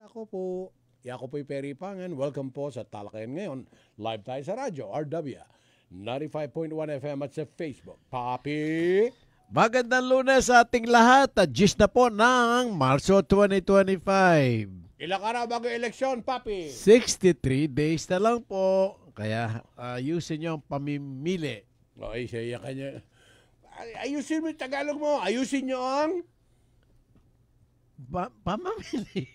Ako po, ako po'y Perry Pangan. Welcome po sa Talakayan Ngayon. Live tayo sa radyo, RW. 95.1 FM at sa Facebook. Papi! Magandang Lunes sa ating lahat at gis na po ng Marso 2025. Ilang araw bago eleksyon, Papi? 63 days na lang po. Kaya ayusin nyo ang pamimili. Okay, siya kanya. Ayusin mo yung Tagalog mo. Ayusin nyo ang... Pamamili.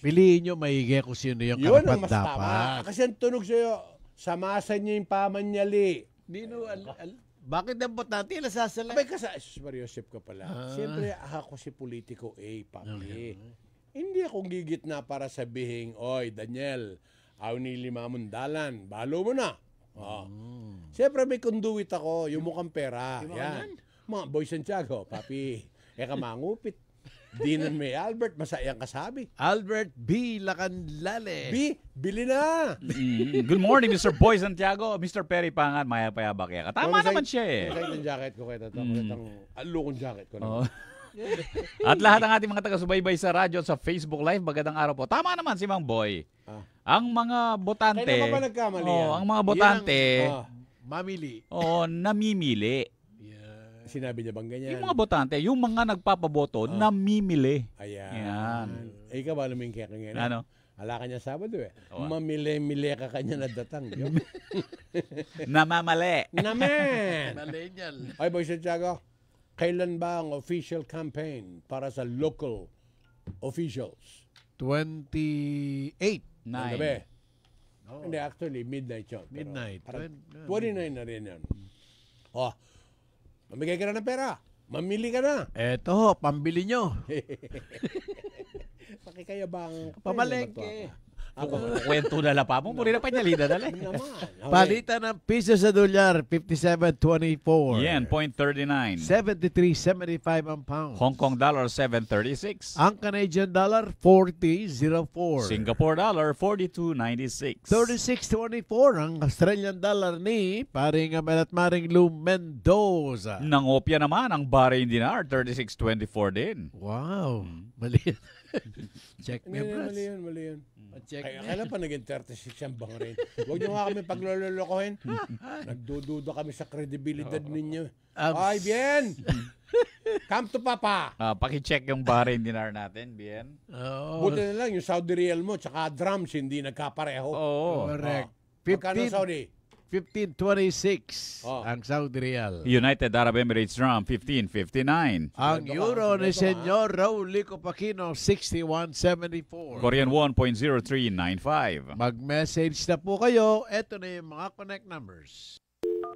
Piliin nyo maigi kung sino yung Yun ang karapat mas tama. dapat. Kasi ang tunog sa'yo, samasan nyo yung pamanyali. Nino, bakit ang botante nasasala? Abay ka sa... Mariosep ka pala. Siyempre, ako si politiko A, Papi. Hindi akong gigit na para sabihin, oy, Daniel, aw ni Limamundalan, balo mo na. Oh. Siyempre may conduit ako, yung mukhang pera. Yan. Mga Boy Santiago, Papi. Eka mangupit. Dinan may Albert, masayang kasabi. Albert B. Lacanlale. B, bili na. Good morning, Mr. Boy Santiago. Mr. Perry Pangan, maya-payabak yan. Tama naman siya eh. Masayang yung jacket ko kaya ito. Alukong jacket ko. Oh. At lahat ng ating mga taga-subaybay sa radyo at sa Facebook Live, magandang araw po. Tama naman si Mang Boy. Ang mga botante, kaya naman ba nagkamali yan? ang mga botante, Mamili. namimili. Sinabi niya bang ganyan? Yung mga botante, yung mga nagpapaboto, namimili. Ayan. Yan. Ikaw ba naman kaya ngayon? Ano? Ala ka niya Sabado eh. Oo. Mamili-mili ka kanya na datang. Namamali. Naman! Millennial. Ay, Boy Santiago, kailan ba ang official campaign para sa local officials? 28. Ang gabi. Hindi, actually, midnight yun. Pero Midnight. parang 29 na rin yan. Oh, mamigay ka na ng pera. Mamili ka na. Eto, pambili nyo. Pakikayabang. Pamalengke. Ako. Kwento na la pa mo, puri na panyalida dali. Naman. Okay. Palitan ng piso sa dolyar, 57.24. Yen, 0.39. 73.75 ang pound. Hong Kong dollar, 7.36. Ang Canadian dollar, 40.04. Singapore dollar, 42.96. 36.24 ang Australian dollar ni paring Amel at Maring Lou Mendoza. Nangopya naman ang Bahrain dinar, 36.24 din. Wow. Mali. Check me, Hindi, bros. mali yun. Check Ay, me. kailan pa naging 36 ang Bahrain? Huwag niyo nga kami paglololokohin. Nagdududa kami sa kredibilidad ninyo. Ay, bien! Come to Papa! Paki-check yung Bahrain dinar natin, bien. Oo. Buti na lang yung Saudi Real mo tsaka drums hindi nagkapareho. Oo. Correct. Magkano 15, Saudi? 15.26 Oh. ang Saudi Real. United Arab Emirates Drum, 15.59. Ang Sigurado euro ka, ni sigurado ka. Senyor Raul Lico Pacino, 61.74. Korean won, 0.0395. Mag-message na po kayo. Ito na yung mga connect numbers.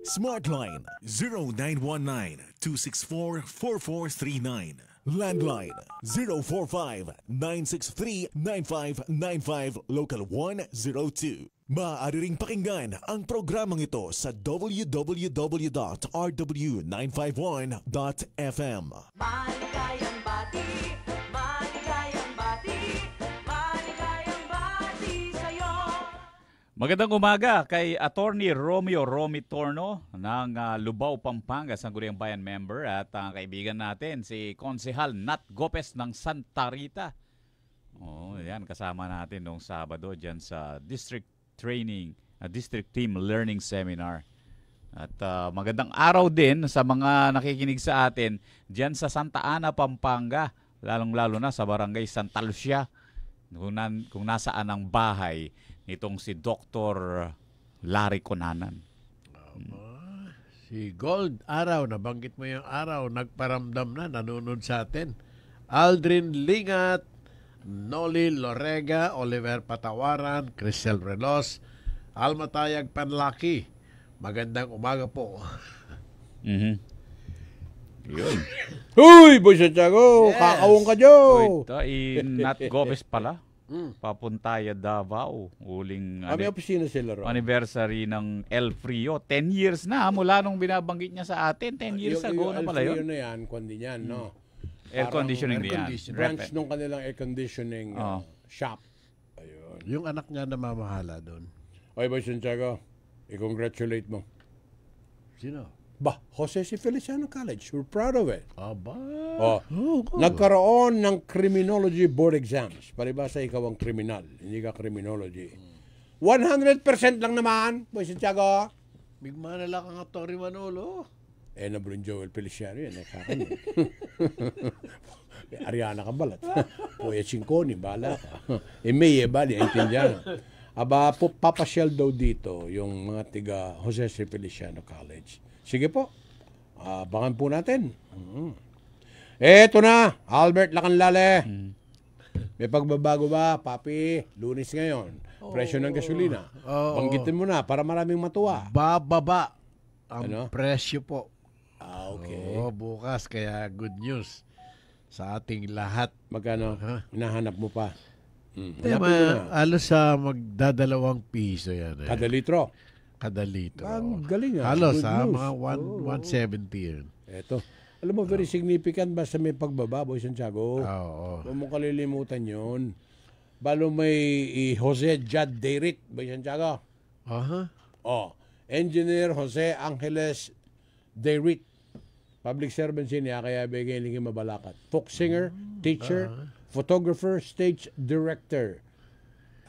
Smartline 0919-264-4439. Landline 045-963-9595 Local 102. Maaari ring pakinggan ang programang ito sa www.rw951.fm. Maligayang bati, maligayang bati, maligayang bati sa'yo. Magandang umaga kay Attorney Romeo Romy Torno ng Lubao, Pampanga, Sangguniang Bayan member at ang kaibigan natin si Konsehal Nat Gopes ng Santa Rita. Oh, yan kasama natin noong Sabado diyan sa District Training, District Team Learning Seminar. At magandang araw din sa mga nakikinig sa atin diyan sa Santa Ana, Pampanga, lalong-lalo na sa Barangay Santa Lucia, kung nasaan ang bahay nitong si Dr. Larry Conanan. Si Gold Araw, nabanggit mo yung araw, nagparamdam na, nanonood sa atin. Aldrin Lingat, Noli Lorega, Oliver Patawaran, Crisel Relos, Almatayag Panlaki. Magandang umaga po. Yun. Uy, Boy Santiago! Yes. Kakawong ka, Joe! Ito, Nat Gomez pala. Papuntaya Davao. Uling May opisina sila ro. anniversary ng El Frio. 10 years na mula nung binabanggit niya sa atin. 10 years ago na pala yun. na yan, kundi yan, no? Air Parang conditioning air din yan. conditioning. Branch nung kanilang air conditioning Oh. shop. Ayun. Yung anak niya namamahala doon. Oy, Boy Santiago, i-congratulate mo. Sino? Jose C. Feliciano College. We're proud of it. Aba. Oh, nagkaroon ng criminology board exams. Palibasa ikaw ang kriminal, hindi ka criminology. 100% lang naman, Boy Santiago. Bigman na lang ang Tori Manolo. Nabron Joel Feliciano yan. Kakan yun. Ariana ka balat. Kuya Cinconi, bala ka. May bali, intindihan. Aba, papasyal daw dito yung mga tiga Jose C. Feliciano College. Sige po, abangan po natin. Eto na, Albert Lacanlale. May pagbabago ba, Papi? Lunes ngayon. Presyo ng gasolina. Banggitin mo na para maraming matuwa. Bababa ang Ano? presyo po. Okay. Bukas, kaya good news sa ating lahat. Magkano? Hinahanap mo pa. Alos sa magdadalawang piso yan. Kada litro. Kada litro. Ang galing Halos Good ha, news. mga 170 yun. Eto. Alam mo, very significant basta may pagbaba, Boy Santiago. Oo. Huwag mo kalilimutan yun. Balo may Jose Jad Deirit, Boy Santiago. Aha. Engineer Jose Angeles Deirit. Public servant siya kaya bigay ng mabalakat. Folk singer, teacher, photographer, stage director.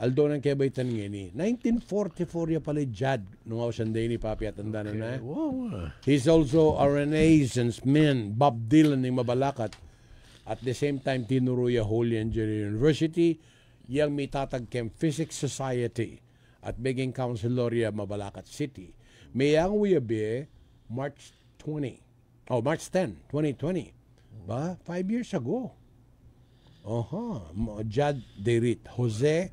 Aldo ng kebay taningini. 1944 ya pala Jad. Nung ako sanday ni Papi at tanda na. Wow. He's also a Renaissance man, Bob Dylan ng Mabalacat. At the same time, tinuruya Holy Angel University, yang may tatagkem Physics Society at Beging Councilorya Mabalacat City. Mayang uyabi, March 10, 2020. Ba? 5 years ago. Jad Deirit. Jose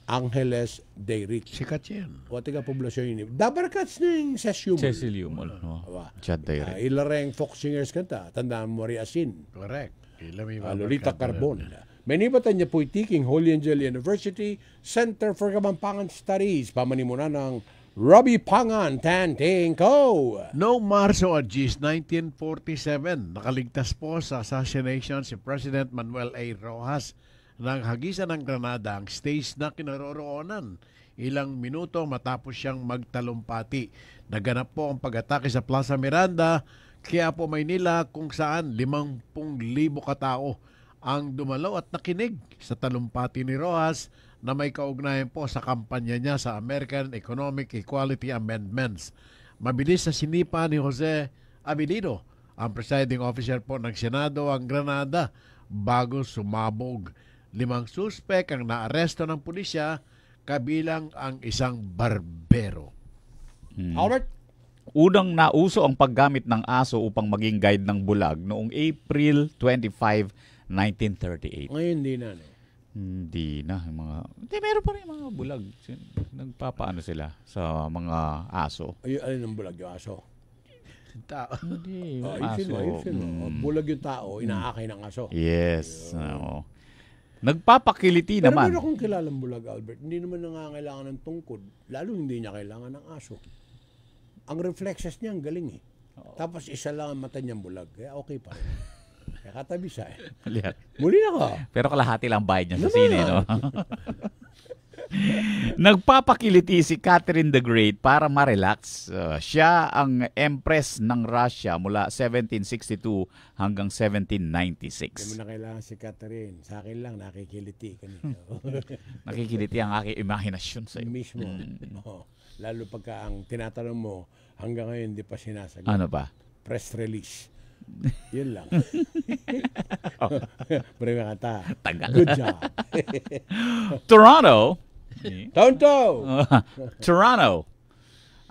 Angeles Deirit. Sikat yan. O tiga poblasyon yun. Dabarkats ng Cesium. Cecil Yumol. No? Chad Direct. Ilareng folk singers kanta. Tandaan mo rin asin. Correct. Lolita Carbon. Manibatan niya po itiking Holy Angel University Center for Kabampangan Studies. Pamanimunan ng Robbie Pangan Tantingko. Noong Marso at 1947, nakaligtas po sa assassination si President Manuel A. Rojas ng hagisan ng Granada ang stage na kinaroroonan. Ilang minuto matapos siyang magtalumpati. Naganap po ang pag-atake sa Plaza Miranda, Quiapo, Maynila, kung saan 50,000 katao ang dumalaw at nakinig sa talumpati ni Rojas na may kaugnayan po sa kampanya niya sa American Economic Equality Amendments. Mabilis sa sinipa ni Jose Abilido, ang presiding officer po ng Senado ang Granada, bago sumabog. 5 suspek ang naaresto ng pulisya, kabilang ang isang barbero. Albert? Unang nauso ang paggamit ng aso upang maging guide ng bulag noong April 25, 1938. Ngayon hindi na. No? Hindi na. Meron pa rin mga bulag. Nagpapaano sila sa mga aso. Alin ang bulag yung aso? Hindi. Yung Ayusin aso. mo. Bulag yung tao, inaakay ng aso. Yes. Oo. Nagpapakiliti Pero naman. meron akong kilalang bulag, Albert. Hindi naman nangangailangan ng tungkod. Lalo hindi niya kailangan ng aso. Ang reflexes niya ang galing eh. Tapos isa lang ang mata niyang bulag. Kaya okay pa rin. Kaya katabi siya eh. Muli na ka. Pero kalahati lang bayad niya sa sine, no? Nagpapakiliti si Catherine the Great para ma-relax. Siya ang empress ng Russia mula 1762 hanggang 1796. Hindi mo na kailangan si Catherine. Sa akin lang, nakikiliti kanito. Nakikiliti ang aking imahinasyon sa iyo. Mismo. Lalo pagka ang tinatanong mo, hanggang ngayon hindi pa sinasagot. Ano ba? Press release. Yun lang. Maraming kanta. Tagal. Good job. Toronto. Tonto! Toronto.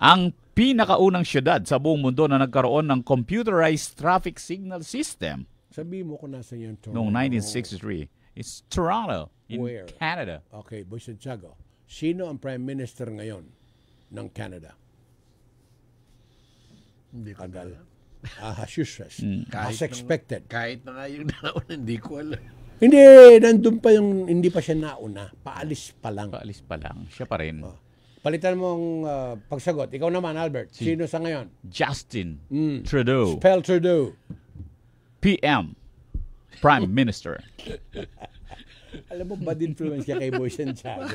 Ang pinakaunang syudad sa buong mundo na nagkaroon ng computerized traffic signal system Sabi mo kung nasa yung Toronto. noong 1963. It's Toronto in Where? Canada. Okay, Boy Santiago. Sino ang Prime Minister ngayon ng Canada? Hindi ko Tagal. Hushas. As Kahit expected. Kahit na nga yung naon, hindi ko alam. Hindi, nandun pa yung, hindi pa siya nauna. Paalis pa lang. Paalis pa lang. Siya pa rin. Palitan mo ang pagsagot. Ikaw naman, Albert. Sino sa ngayon? Justin Trudeau. Spell Trudeau. PM. Prime Minister. Alam mo, bad influence ka kay Boy Santiago.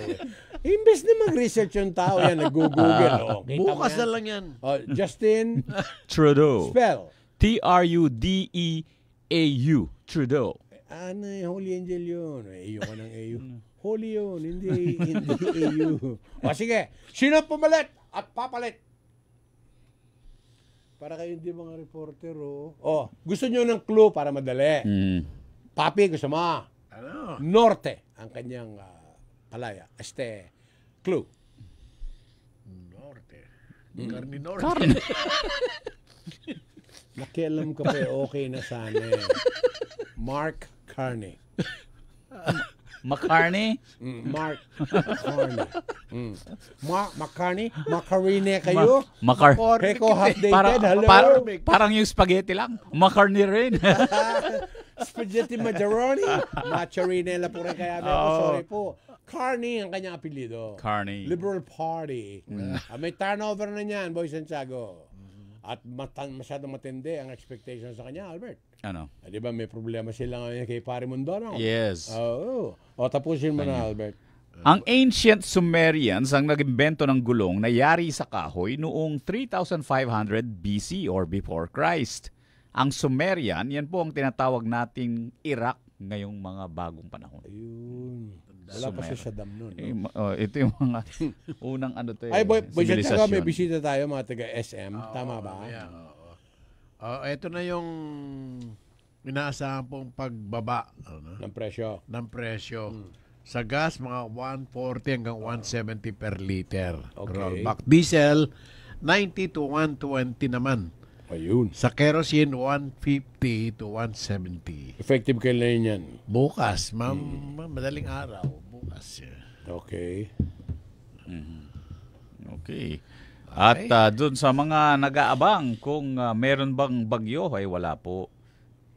Imbes na mag-research yung tao, yan, nag-google. Oh, kita mo Bukas yan? na lang yan. Oh, Justin, Trudeau. spell. Trudeau. Trudeau. Ano, Holy Angel yun. AU ka ng AU. Holy yun, hindi AU. O sige, sino pumalit at papalit? Para kayo hindi mga reporter, oh. Oh, gusto nyo ng clue para madali. Papi, gusto mo? Ano? Norte ang kanyang palaya. Clue. Norte. Carne Norte. Carne. Nakialam ka pa, okay na sana. Mark Carney. McCartney. Mark Carney. McCarney? Macarene kayo? Keko half-dated, hello? Parang yung spaghetti lang. McCartney rin. Spaghetti macaroni. Macarinella po rin kaya. Sorry po. Carney ang kanyang apelido. Carney. Liberal Party. May turnover na niyan, Boy Santiago. At masyadong matindi ang expectation sa kanya, Albert. Ano? Di ba may problema sila ngayon kay Pare Mundoro? Yes. Oo. O tapusin mo na, Albert. Ang ancient Sumerians ang nag-imbento ng gulong na yari sa kahoy noong 3,500 BC or before Christ. Ang Sumerian, yan po ang tinatawag nating Iraq ngayong mga bagong panahon. Ayun. Wala pa si Saddam nun. No? Ito yung mga unang ano to. Ay, Boy Santiago, may sibilisasyon. bisita tayo, mga taga-SM. Tama ba? Ito na yung inaasahan pong pagbaba Ng presyo. ng presyo. Sa gas, mga 140 hanggang 170 per liter. Okay. Rollback. Diesel, 90 to 120 naman. Ayun. Sa kerosene, 150 to 170. Effective kailan yan? Bukas, madaling araw. Bukas. Okay. Okay. At doon sa mga nag-aabang kung meron bang bagyo, ay wala po.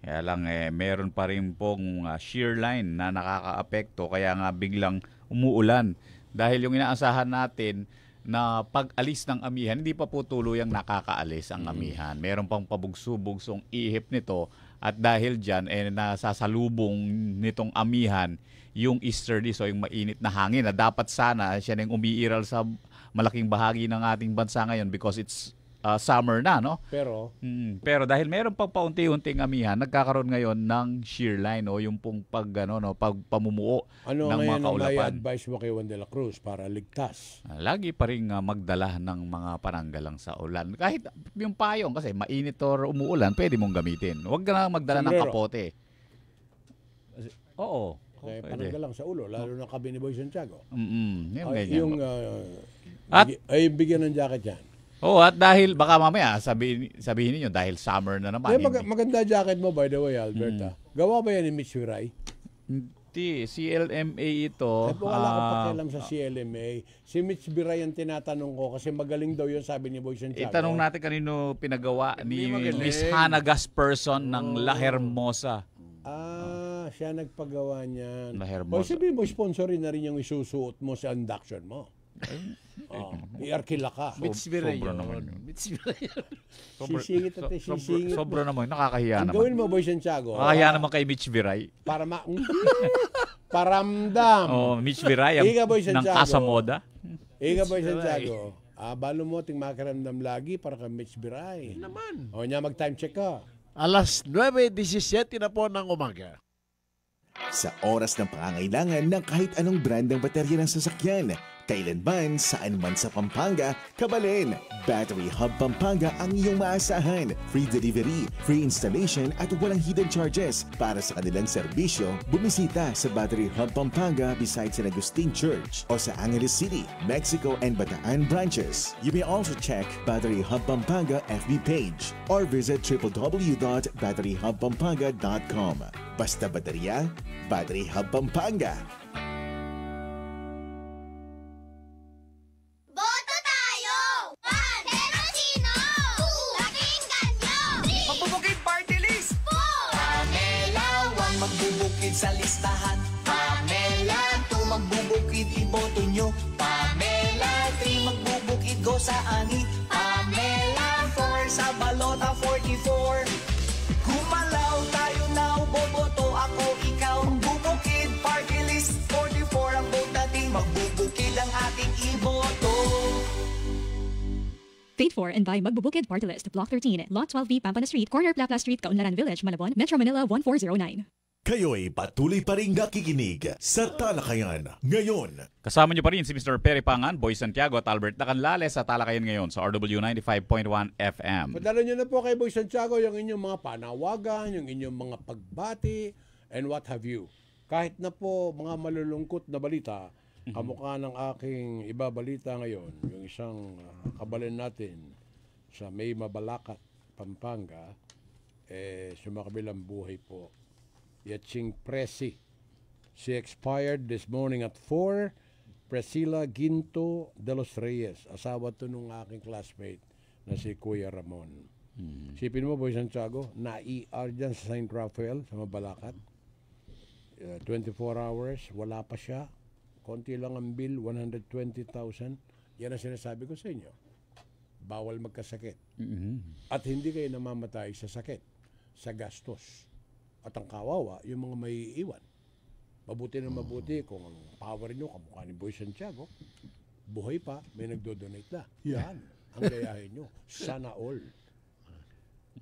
Kaya lang meron pa rin pong shear line na nakakaapekto kaya nga biglang umuulan. Dahil yung inaasahan natin na pag-alis ng amihan, hindi pa po tuluyang nakakaalis ang amihan. Meron pang pabugso-bugsong ihip nito at dahil dyan, nasasalubong nitong amihan yung easterly, so yung mainit na hangin na dapat sana siya nang umiiral sa malaking bahagi ng ating bansa ngayon because it's summer na, no? Pero dahil meron pang paunti-unting amihan, nagkakaroon ngayon ng shear line o yung pong pagpamumuo Ano ng mga ngayon ang may kaulapan. advice mo kay Juan de la Cruz para ligtas? Lagi pa rin magdala ng mga pananggalang sa ulan. Kahit yung payong kasi mainit or umuulan, pwede mong gamitin. Huwag ka na magdala ng Sombrero. kapote. Oo. Kaya Pwede. pananggal lang sa ulo, lalo na kabi ni Boy Santiago. Yung Ay, ganyan. yung At- bigyan ng jacket yan. At dahil baka mamaya sabihin niyo dahil summer na naman. Maganda jacket mo, by the way, Albert. Gawa ba yan ni Mitch Viray? Hindi, CLMA ito. Wala ko pakialam sa CLMA. Si Mitch Viray ang tinatanong ko kasi magaling daw yun, sabi ni Boy Santiago. Itanong natin kanino pinagawa ni magaling. Miss Hannah Gasperson ng La Hermosa. Siya nagpagawa niyan. La Hermosa. O sabihin mo, sponsorin na rin yung isusuot mo sa induction mo. Iarkila ka. Mitch Viray sobra yun. naman yun. Mitch Viray yun. Sisingit at sisingit mo. Sobra naman, nakakahiya Ang naman. gawin mo, Boy Santiago. Nakakahiya naman kay Mitch Viray. Para paramdam. Mitch Viray Iga, Boy ng Santiago. Casa Moda. Iga, Boy Santiago. Balo mo ting makaramdam lagi para kay Mitch Viray. Naman. O niya, mag-time check ka. Alas 9:17 na po ng umaga. Sa oras ng pangangailangan ng kahit anong brand ng baterya ng sasakyan, kailanman, saan man sa Pampanga, kabalin. Battery Hub Pampanga ang iyong maasahan. Free delivery, free installation at walang hidden charges. Para sa kanilang serbisyo, bumisita sa Battery Hub Pampanga beside San Agustin Church o sa Angeles City, Mexico and Bataan branches. You may also check Battery Hub Pampanga FB page or visit www.batteryhubpampanga.com. Basta baterya, Battery Hub Pampanga. Boto tayo! 1. Pero sino? 2. Pakinggan nyo! 3. Magbubukid party list! 4. Pamela 1 magbubukid sa listahan. Pamela 2 magbubukid iboto nyo. Pamela 3 magbubukid go sa ani. Pamela 4 sa balota 44. Gumalaw tayo now, boboto ako ikaw. Bubukid party list. Paid for and by Magbubukid Party List, Block 13, Lot 12B, Pampana Street, Corner Plapla Street, Kaunlaran Village, Malabon, Metro Manila 1409. Kayo'y patuloy pa rin nakikinig sa Talakayan ngayon. Kasama niyo pa rin si Mr. Perry Pangan, Boy Santiago at Albert Nacanlales sa Talakayan ngayon sa RW 95.1 FM. Padala nyo na po kay Boy Santiago yung inyong mga panawagan, yung inyong mga pagbati, and what have you. Kahit na po mga malulungkot na balita, kamukha ng aking ibabalita ngayon, yung isang kabalin natin sa May Mabalacat, Pampanga, sumakabilang buhay po. Yaching Presi. She expired this morning at 4. Priscilla Ginto de los Reyes. Asawa to nung aking classmate na si Kuya Ramon. Sipin mo, Boy Santiago, na-ER dyan sa St. Raphael, sa Mabalacat. 24 hours, wala pa siya. Konti lang ang bill, 120,000. Yan ang sinasabi ko sa inyo. Bawal magkasakit. At hindi kayo namamatay sa sakit, sa gastos. At ang kawawa, yung mga may iwan. Mabuti na mabuti kung ang power nyo, kamukha ni Boy Santiago, buhay pa, may nagdo-donate na. Yan, ang gayahin nyo. Sana all.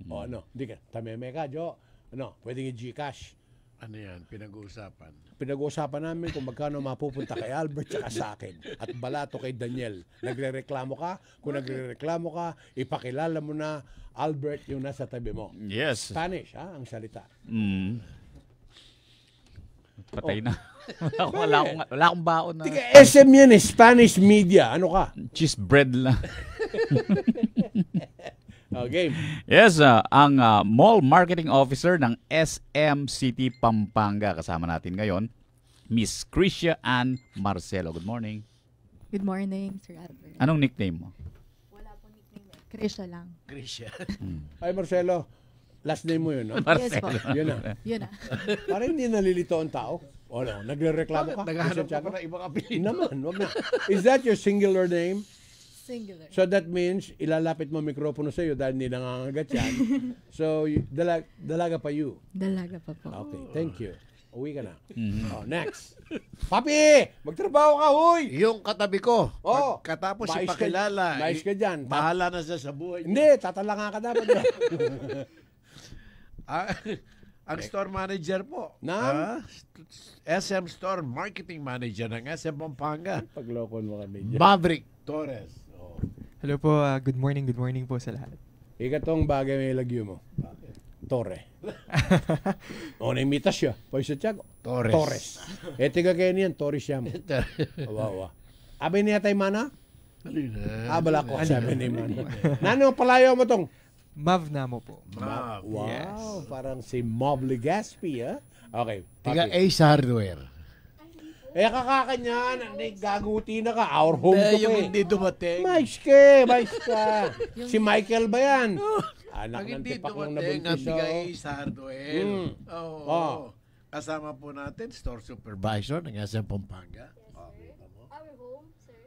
O ano, hindi ka, tameme ka, Jo. Ano, pwedeng i-Gcash. Ano yan, pinag-uusapan? Pinag-uusapan namin kung magkano mapupunta kay Albert at sa akin. At balato kay Daniel. Nagre-reklamo ka? Kung nagre-reklamo ka, ipakilala mo na Albert yung nasa tabi mo. Yes. Spanish, ha? Ang salita. Patay na. wala akong baon na. Tiga SM yan eh, Spanish media. Ano ka? Cheese bread lang. Okay. Yes, ang Mall Marketing Officer ng SM City Pampanga. Kasama natin ngayon, Miss Krisha Ann Marcelo. Good morning. Good morning, Sir Albert. Anong nickname mo? Wala po nickname. Krisha lang. Grisha. Ay, Marcelo. Last name mo yun, no? Yes po. Yun na. Yun na. Parang hindi nalilito ang tao. O no, nagre-reklamo ka. Naghahanap Santiago? ka pa ng ibang apelido. Naman, wag na. Is that your singular name? Singular. So that means, ilalapit mo ang mikropono sa iyo dahil hindi nangangagat yan. So, dalaga pa you. Dalaga pa po. Okay, thank you. Uwi ka na. Oh, next. Papi! Magtrabaho ka, huy! Yung katabi ko, Oh, pagkatapos mais ka- ipakilala, mais ka dyan. bahala na siya sa buhay. Hindi, tatalanga ka dapat. Ang store manager po. SM Store Marketing Manager ng SM Pampanga. Paglokon mo kami dyan. Maverick Torres. Oh. Hello po, good morning po sa lahat. Ikatong bagay may lagyo mo. Torre. O, naimita siya. Boy Santiago. Torres. Tiga kayo niyan, Torres siya mo. Wawa. Abay niya tayo mana? Bala ko sabi ni mana. Nano, palayo mo tong? Mav na mo po. Mav. Wow, Yes. parang si Mob Legaspi, ha? Okay. Tiga Papi. Ace Hardware. Kakakanyan, gaguti na ka. Our home to Yung ka hindi dumating. Mais ka. Si Michael ba yan? Anak Ang ng hindi tipak lang dumating, ang nabuntis. tiga oh. Ace Hardware. Oo. Kasama po natin, store supervisor ng SM Pampanga. Our home, sir.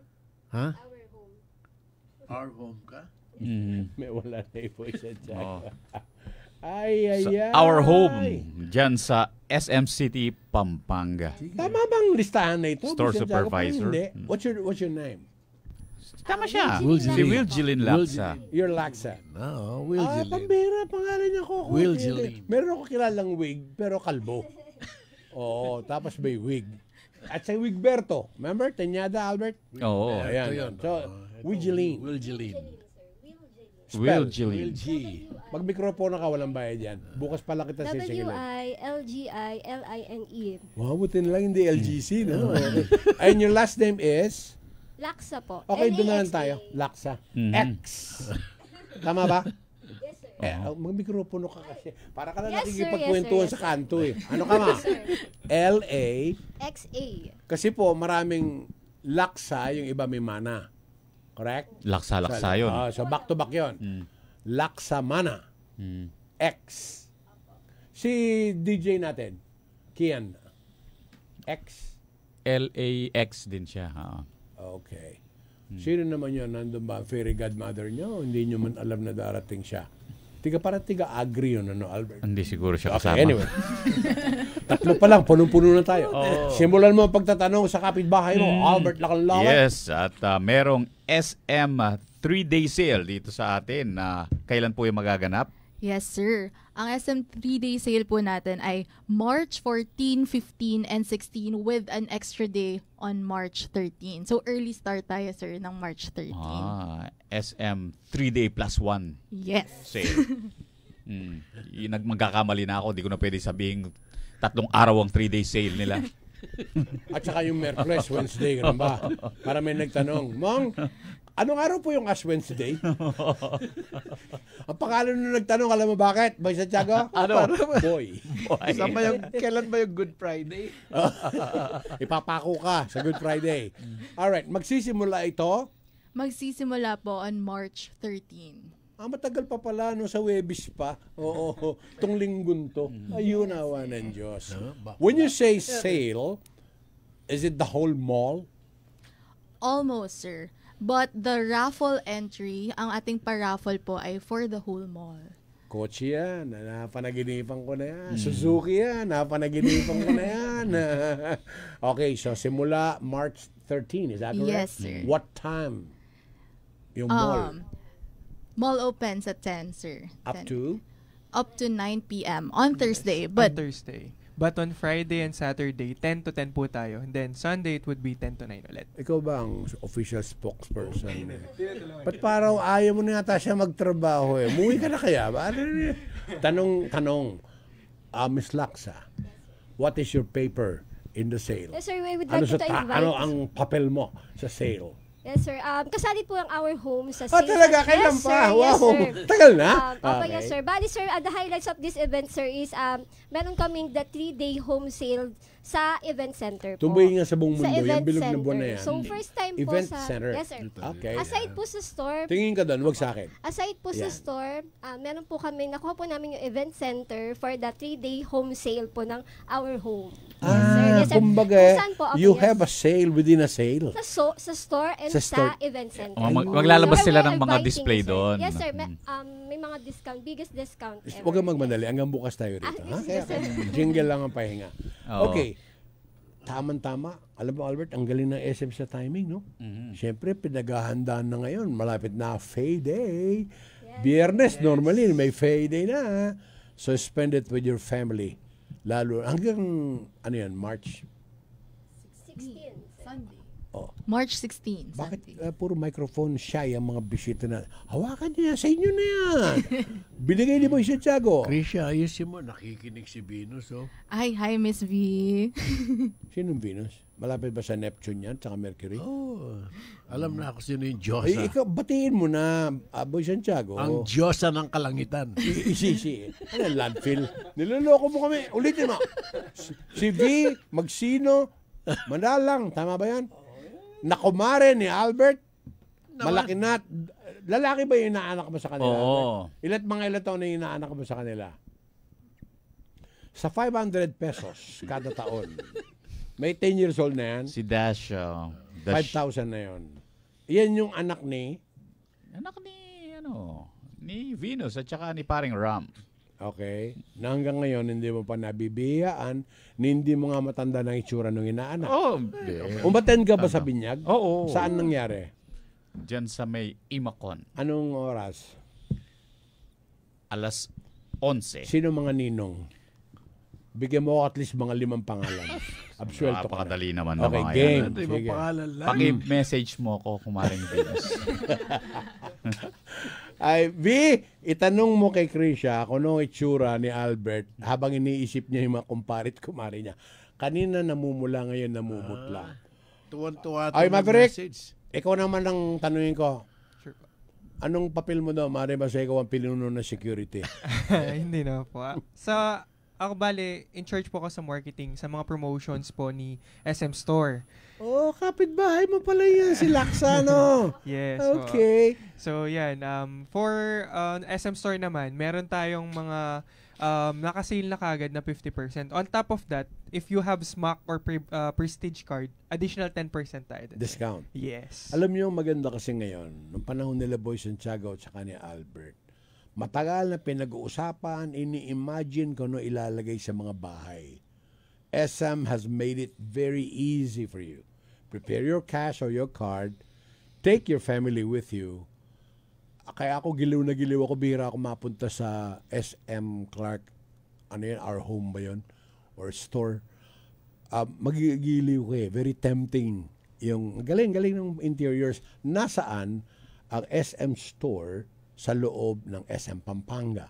Ha? Our home. Our home ka? May wala na yung voice at Oh. Ay. Our home, dyan sa SM City Pampanga. Tama bang listahan na ito? Store Boy Santiago? Parang supervisor. Hindi. What's your name? Tama siya. Will Si Jilin. Will Jilin Laksa. You're Laksa. No, Will Jilin. Pambira, pangalan niya ko. Will Jilin. Meron ako kilalang wig, pero kalbo. Oo, tapos may wig. At sa Wigberto. Remember? Tenyada, Albert? Oo. Ayan. Ito yun. So, Will Jilin. Will Jilin. Will Spell. Jilin. G. Mag-mikropono ka, walang bayad yan. Bukas pala kita sisingilin. W-I-L-G-I-L-I-N-E. Wow, buti na lang hindi LGC, no? Okay. And your last name is? Laksa po. Okay, doon na lang L-A-X-A. tayo. Laksa. Mhm. X. Tama ba? Yes, sir. Mag-mikropono ka kasi. Para ka na Yes, sir. nakikipagkwentuhan Yes, sir. sa kanto eh. Ano ka ma? Yes, sir. L-A. X-A. Kasi po, maraming laksa, yung iba may mana. Correct? Laksa yun. So back to back yun. Laksa mana. X. Si DJ natin, Kian. X. LAX din siya. Ha? Okay. Sino naman yun? Nandun ba ang fairy godmother niyo? Hindi nyo man alam na darating siya. Parang tiga-agri yun, ano, Albert? Hindi siguro siya Okay, kasama. anyway. Tatlo pa lang, punong-puno na tayo. Simulan mo ang pagtatanong sa kapitbahay mo, Albert Lacanlawan. Yes, at merong SM 3-day sale dito sa atin. Kailan po yung magaganap? Yes, sir. Ang SM 3-day sale po natin ay March 14, 15, and 16 with an extra day on March 13. So, early start tayo, sir, ng March 13. SM 3-day plus 1 Yes. sale. Magkakamali na ako. Di ko na pwede sabihin 3 araw ang 3-day sale nila. At saka yung Merkules, Wednesday, ganun ba? Para may nagtanong, Mong, anong araw po yung Ash Wednesday? Ang pangalan nung nagtanong, alam mo bakit? Boy Santiago? Ano? Boy. Kailan ba yung Good Friday? Ipapako ka sa Good Friday. Alright, magsisimula ito. Magsisimula po on March 13. Matagal pa pala, no, sa Webis pa. Oo, itong linggon to. Ayun, awa ng Diyos. When you say sale, is it the whole mall? Almost, sir. But the raffle entry, ang ating pa-raffle po ay for the whole mall. Kotse yan, napanaginipan ko na yan. Suzuki yan, napanaginipan ko na yan. Okay, so simula March 13, is that correct? Yes, sir. What time? Yung mall? Mall opens at 10, sir. Up 10. to? Up to 9 p.m. on Thursday. On But Thursday. But on Friday and Saturday, 10 to 10 po tayo. And then Sunday, it would be 10 to 9 ulit. Ikaw ba ang official spokesperson? Ba't parang ayaw mo na yata siya magtrabaho eh? Muwi ka na kaya? Tanong, Miss Laksa, what is your paper in the sale? Yes, sir. We would like to invite. Ano ang papel mo sa sale? Yes, sir. Kasali po ang Our Home sa sale. Talaga? Kailan yes, pa? Sir. Wow. Yes, sir. Tagal na? Okay. Yes, sir. Bali, sir, the highlights of this event, sir, is meron kaming the 3-day home sale sa event center po. Tumbay nga sa buong mundo. Sa event Yung bilog center. na buwan na yan. So, first time Event po sa... center. Yes, sir. Okay. Aside po sa store, Tingin ka doon, wag sa akin. aside po sa Yan. store, meron po kami, nakuha po namin yung event center for the 3-day home sale po ng Our Home. Yes, sir. Kumbaga, Kung saan po, okay, you yes. have a sale within a sale. Sa store and Sa sa, store. event center. Maglalabas So, sila we're ng mga inviting, display sir. doon. Yes, sir. May mga discount, biggest discount ever. Huwag kang magmadali. Hanggang bukas tayo rito. Ha? yes, sir. Jingle lang ang pahinga. Oo. Okay. Tama-tama. Alam mo, Albert, ang galing ng SM sa timing, no? Siyempre, pinaghahandaan na ngayon. Malapit na Day. Biyernes, normally, may day na. So, spend it with your family. Lalo, hanggang, ano yan, March? 16. Sunday. Oh. March 16. Bakit Sunday. puro microphone shy ang mga bisita na, hawakan niya, sa inyo na yan. Binigay ni Boy Santiago. Krisha, ayusin mo. Nakikinig si Venus, oh. Ay, hi, Miss V. Sinong Venus? Malapit ba sa Neptune yan, tsaka Mercury? Oh, alam na ako sino yung Diyosa. Ay, ikaw, batiin mo na, Boy Santiago. Ang Diyosa ng kalangitan. Isisi. Ano, landfill? Niloloko mo kami. Ulitin mo. Si V, Magsino, Manalang. Tama ba yan? Nakumare ni Albert. Malaki na. Lalaki ba yung inaanak mo sa kanila? Oo. Mga ilan taon na yung inaanak mo sa kanila? Sa 500 pesos kada taon. May 10 years old na yan. Si Dash. 5,000 na yon. Yan yung anak ni? Anak ni Venus at saka ni paring Ram. Okay. Na hanggang ngayon, hindi mo pa nabibiyaan, hindi mo nga matanda ng itsura ng inaanak. Umaten ka ba sa binyag? Oo. Saan nangyari? Diyan sa may Imacon. Anong oras? Alas 11. Sino mga ninong? Bigyan mo at least mga 5 pangalan. Absuelto ka na. Napakadali naman Okay, mga game. yan. Sige. Paki-message mo ako kumaring Venus. Ay, V, itanong mo kay Krisha kung anong itsura ni Albert habang iniisip niya yung mga kumparit kumari niya. Kanina namumula, ngayon namumutla. Tuwan-tuwa Ay, ito ng Maverick, message. ikaw naman ang tanungin ko. Sure po. Anong papel mo daw? Mare ba sa ikaw ang pinuno ng security? Hindi na po. Ako bale, in charge po ako sa marketing, sa mga promotions po ni SM Store. Oh, kapitbahay mo pala yan, si Laksa, no? Yes. Okay. So, yan. For SM Store naman, meron tayong mga nakasale na kagad na 50%. On top of that, if you have SMAC or Prestige card, additional 10% tayo. Discount. Yes. Alam niyo, maganda kasi ngayon, nung panahon nila Boy Santiago at saka ni Albert, matagal na pinag-uusapan, ini-imagine kung ano ilalagay sa mga bahay. SM has made it very easy for you. Prepare your cash or your card, take your family with you, kaya ako giliw na giliw ako, bihira ako mapunta sa SM Clark, Our Home ba yun? Or store. Magigiliw ko very tempting. Yung galing-galing ng interiors. Nasaan ang SM store sa loob ng SM Pampanga?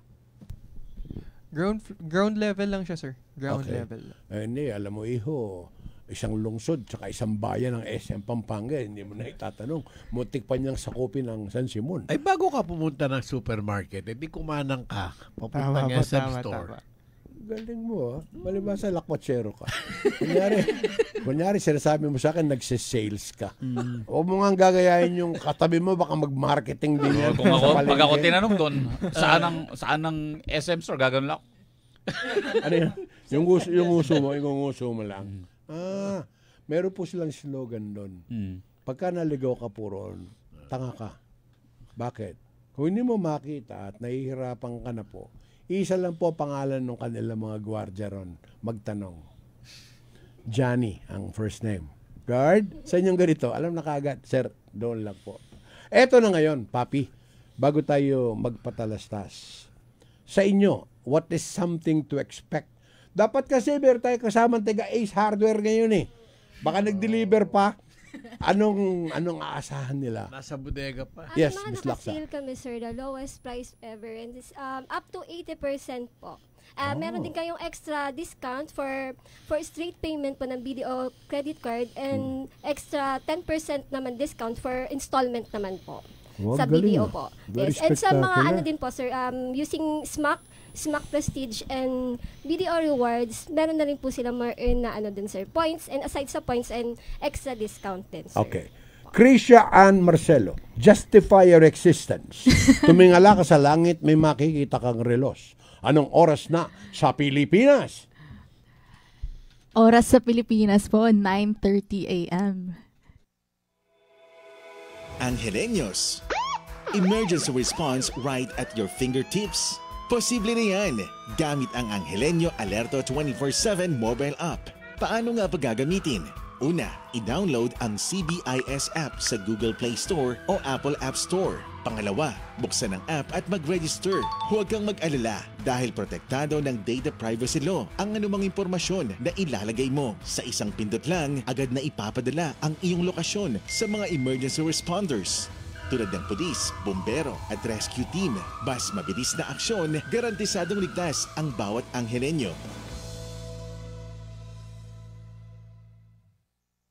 Ground level lang siya, sir. Ground Okay. level. Hindi, alam mo iho, isang lungsod tsaka isang bayan ng SM Pampanga, hindi mo na itatanong. Muntik pa niyang sakupin ng San Simon. Ay, bago ka pumunta ng supermarket, edi kumanang ka. Papunta ng SM store. Galing mo, malibasa lakwatsero ka. kunyari, sinasabi mo sa akin, nagsisales ka. Huwag mo nga gagayahin yung katabi mo, baka mag-marketing din yan. Kung pag ako tinanong doon, saan ang SM store, gagawin lang. Ano yan? Yung uso mo lang. Meron po silang slogan doon. Pagka naligaw ka po roon, tanga ka. Bakit? Kung hindi mo makita at nahihirapan ka na po, isa lang po pangalan ng kanilang mga gwardiya ron. Magtanong. Johnny ang first name. Guard, sa inyong ganito, alam na kagad. Sir, doon lang po. Eto na ngayon, Papi, bago tayo magpatalastas. Sa inyo, what is something to expect? Dapat kasi meron tayo kasamang taga Ace Hardware ngayon eh. Baka nag-deliver pa. Anong aasahan nila? Nasa bodega pa. Yes, mga Miss Laksa. naka-sale kami, sir, the lowest price ever. And this, up to 80% po. Meron din kayong extra discount for straight payment po ng BDO credit card and extra 10% naman discount for installment naman po. Wow, Sa galing, BDO ah. po. Very Yes. And sa mga spectacular. din po, sir, using SMAC Prestige and BDO Rewards, meron na rin po sila ma-earn na din, sir, points, and aside sa points and extra discount din, sir. Okay. Krisha Ann Marcelo, justify your existence. Tumingala ka sa langit, may makikita kang relos. Anong oras na sa Pilipinas? Oras sa Pilipinas po, 9:30 a.m. Angeleños. Emergency response right at your fingertips. Posible na yan gamit ang Angeleño Alerto 24/7 mobile app. Paano nga ba gagamitin? Una, i-download ang CBIS app sa Google Play Store o Apple App Store. Pangalawa, buksan ang app at mag-register. Huwag kang mag-alala dahil protektado ng Data Privacy Law ang anumang impormasyon na ilalagay mo. Sa isang pindot lang, agad na ipapadala ang iyong lokasyon sa mga emergency responders. Tulad ng pulis, bombero at rescue team, mas mabilis na aksyon, garantisadong ligtas ang bawat Angeleño.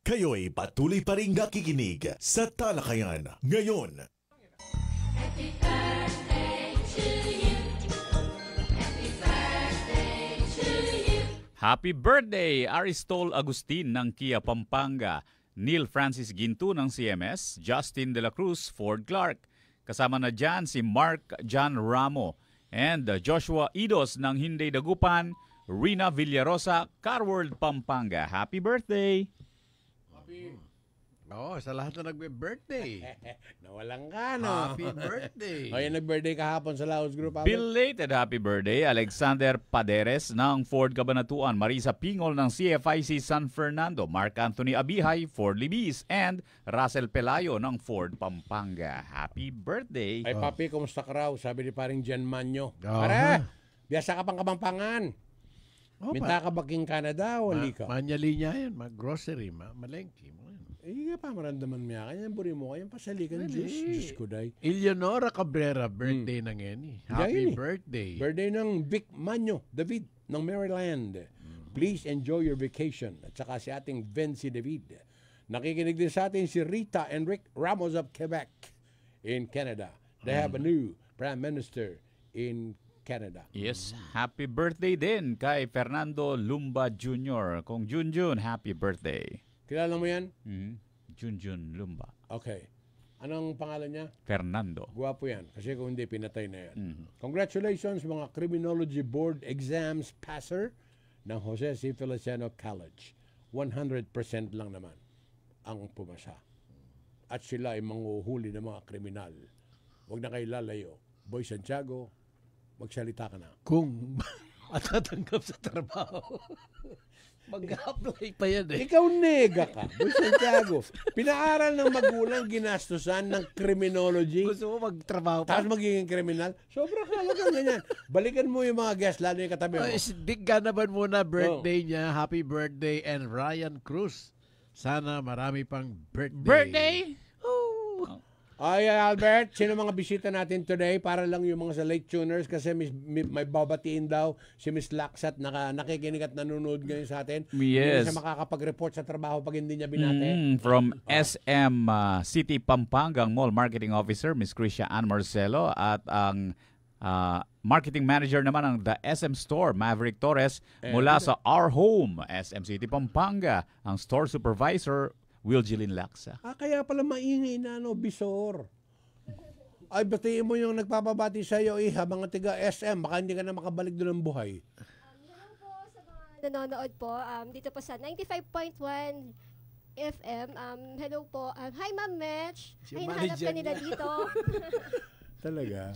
Kayo'y patuloy pa rin nakikinig sa Talakayan ngayon. Happy birthday, Aristol Agustin ng Kia Pampanga, Neil Francis Ginto ng CMS, Justin De La Cruz, Ford Clark. Kasama na dyan si Mark John Ramo and Joshua Idos ng Hinday Dagupan, Rina Villarosa, Carworld Pampanga. Happy birthday! Oo, sa lahat na nagbe-birthday. Nawalan ka, no? Happy birthday. O, yung nag-birthday kahapon sa Laos Group. Belated happy birthday, Alexander Paderes ng Ford Cabanatuan, Marisa Pingol ng CFIC San Fernando, Mark Anthony Abihay, Ford Libis, and Russell Pelayo ng Ford Pampanga. Happy birthday! Ay, Papi, kumusta ka raw? Sabi ni paring Jan Manyo. Oo. Pare, biyasa ka pang Kapampangan. Oh, Minta ka ba king Canada o hindi ka? Manyalinya yan, mag-grocery, malengke. Iya pa, maramdaman niya. Kanya buri mo kayang pasalikan. Diyos ko, day. Eleonora Cabrera, birthday ng Eni. Happy Yan, birthday. Birthday ng Vic Manyo, David, ng Maryland. Please enjoy your vacation. At saka si ating Vency David. Nakikinig din sa atin si Rita and Rick Ramos of Quebec in Canada. They have a new Prime Minister in Canada. Yes, happy birthday din kay Fernando Lumba Jr. Kung Junjun, happy birthday. Kilala mo yan? Junjun Lumba. Okay. Anong pangalan niya? Fernando. Guwapo yan. Kasi kung hindi, pinatay na yan. Congratulations mga Criminology Board Exams passer ng Jose C. Feliciano College. 100% lang naman ang pumasa. At sila ay manghuhuli ng mga kriminal. Huwag na kayo lalayo. Boy Santiago, magsalita ka na. Kung at tatanggap sa trabaho. Mag-apply pa yan eh. Ikaw nega ka, Boy Santiago. Pinaaral ng magulang, ginastusan ng criminology. Gusto mo magtrabaho pa? Tapos magiging kriminal. Sobrang halagang ganyan. Balikan mo yung mga guests, lalo yung katabi mo. Big naman muna birthday niya. Happy birthday and Ryan Cruz. Sana marami pang birthday. Birthday? Oh. Ay, Albert, sino mga bisita natin today? Para lang yung mga sa late tuners kasi may babatiin daw si Miss Laksat nakikinig at nanonood ngayon sa atin. Yes. Hindi siya makakapag-report sa trabaho pag hindi niya binate. From SM City Pampanga, ang Mall Marketing Officer, Miss Krisha Ann Marcelo, at ang Marketing Manager naman ng The SM Store, Maverick Torres, mula sa Our Home, SM City Pampanga, ang Store Supervisor, Wiljelin Laksa. Kaya pala maingay na, Bisor. Ay, batiin mo yung nagpapabati sa'yo, mga tiga SM, baka hindi ka na makabalik doon ng buhay. Hello po sa mga nanonood po, dito po sa 95.1 FM. Hello po. Hi, Ma'am Mitch. Si Ay, nahanap ka nila dito. Talaga?